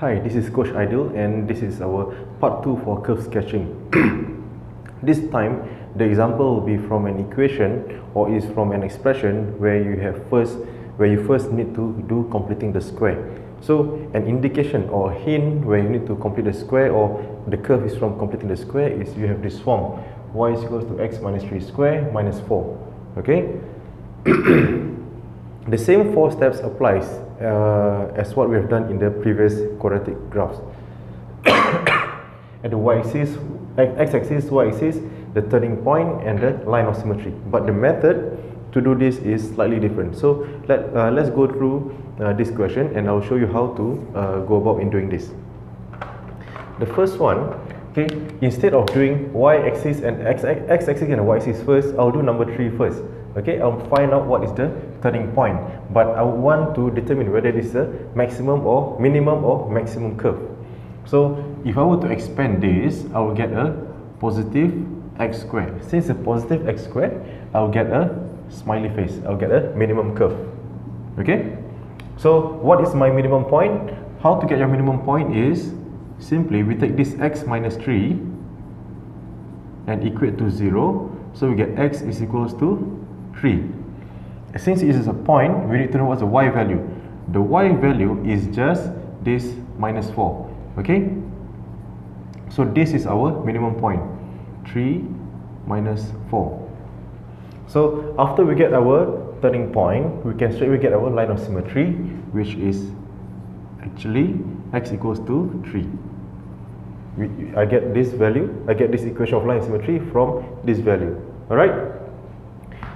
Hi, this is Coach Aidil and this is our part 2 for curve sketching. This time the example will be from an equation or is from an expression where you first need to do completing the square. So an indication or hint where you need to complete the square or the curve is from completing the square is you have this form: y is equals to x minus 3 square minus 4. Okay. The same 4 steps applies as what we have done in the previous quadratic graphs. At the y-axis, x-axis, y-axis, the turning point and the line of symmetry. But the method to do this is slightly different. So let's go through this question and I'll show you how to go about in doing this. The first one, okay, instead of doing y-axis and x-axis and y-axis first, I'll do number 3 first. Okay, I'll find out what is the turning point, but I want to determine whether this is a maximum or minimum or maximum curve. So if I were to expand this, I will get a positive x squared. Since a positive x squared, I'll get a smiley face. I'll get a minimum curve. Okay, so what is my minimum point? How to get your minimum point is simply we take this x minus 3 and equate to 0, so we get x is equals to 3. Since it is a point, we need to know what's the y value. The y value is just this minus 4. Okay, so this is our minimum point, 3 minus 4. So after we get our turning point, we can straightaway get our line of symmetry, which is actually x equals to 3. I get this value, I get this equation of line of symmetry from this value. Alright,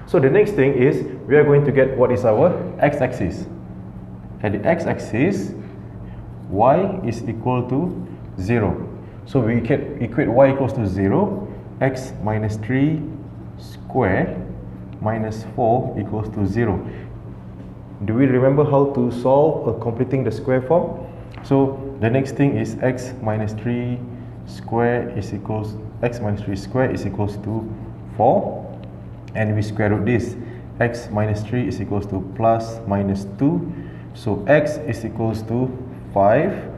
so the next thing is we are going to get what is our x-axis. At the x-axis, y is equal to 0. So we can equate y equals to 0, x minus 3 squared minus 4 equals to 0. Do we remember how to solve completing the square form? So the next thing is x minus 3 squared is equals x minus 3 squared is equals to 4, and we square root this. X minus 3 is equals to plus minus 2, so x is equals to 5,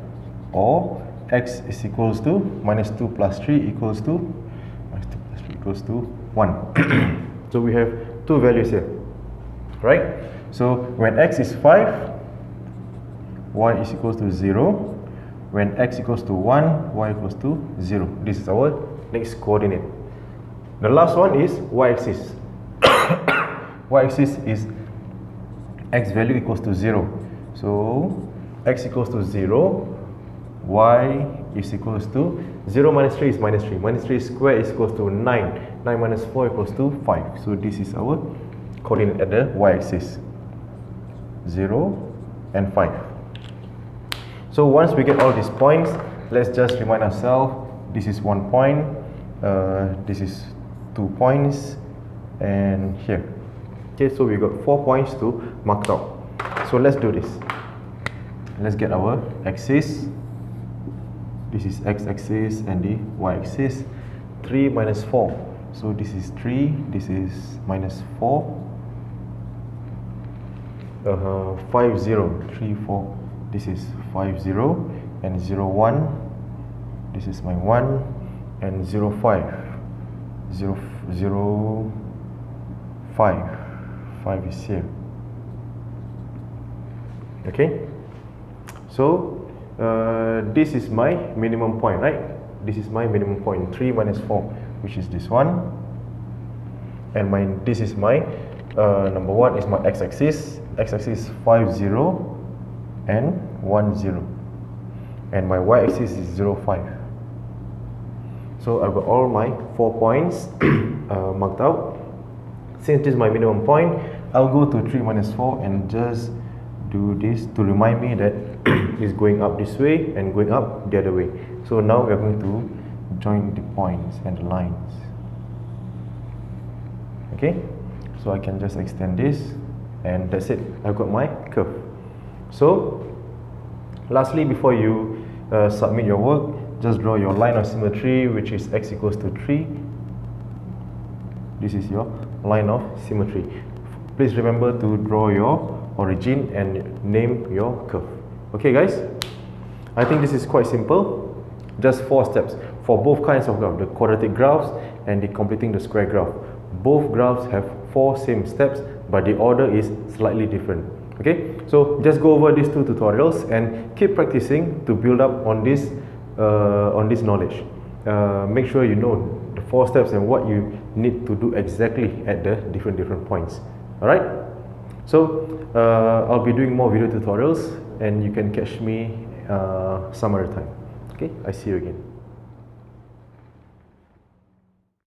or x is equals to minus 2 plus 3 equals to 1. So we have two values here, right? So when x is 5, y is equals to 0. When x equals to 1, y equals to 0. This is our next coordinate. The last one is y-axis. Y-axis is x value equals to 0. So x equals to 0, y is equals to 0 minus 3 is minus 3. Minus 3 squared is equals to 9. 9 minus 4 equals to 5. So this is our coordinate at the y-axis, 0 and 5. So once we get all these points, let's just remind ourselves, this is 1 point, this is 2 points, and here. Okay, so we got 4 points to mark out. So let's do this. Let's get our axis. This is x-axis and the y-axis. 3 minus 4. So this is 3, this is minus 4. 5, 0, 3, 4. This is 5, 0, and 0, 1. This is my 1, and 0, 5. 0, 0, 5. 5 is here. Okay, so this is my minimum point, right? This is my minimum point, 3 minus 4, which is this one, and this is my number 1 is my x-axis. X-axis is 5, 0 and 1, 0, and my y-axis is 0, 5. So I've got all my 4 points marked out. Since this is my minimum point, I'll go to 3 minus 4 and just do this to remind me that it's going up this way and going up the other way. So now we are going to join the points and the lines. Okay, so I can just extend this, and that's it. I've got my curve. So lastly, before you submit your work, just draw your line of symmetry, which is x equals to 3. This is your line of symmetry. Please remember to draw your origin and name your curve. Okay guys, I think this is quite simple. Just 4 steps for both kinds of graph, the quadratic graphs and the completing the square graph. Both graphs have 4 same steps, but the order is slightly different. Okay, so just go over these 2 tutorials and keep practicing to build up on this knowledge. Make sure you know the 4 steps and what you need to do exactly at the different points. Alright, so I'll be doing more video tutorials and you can catch me some other time. Okay, I see you again.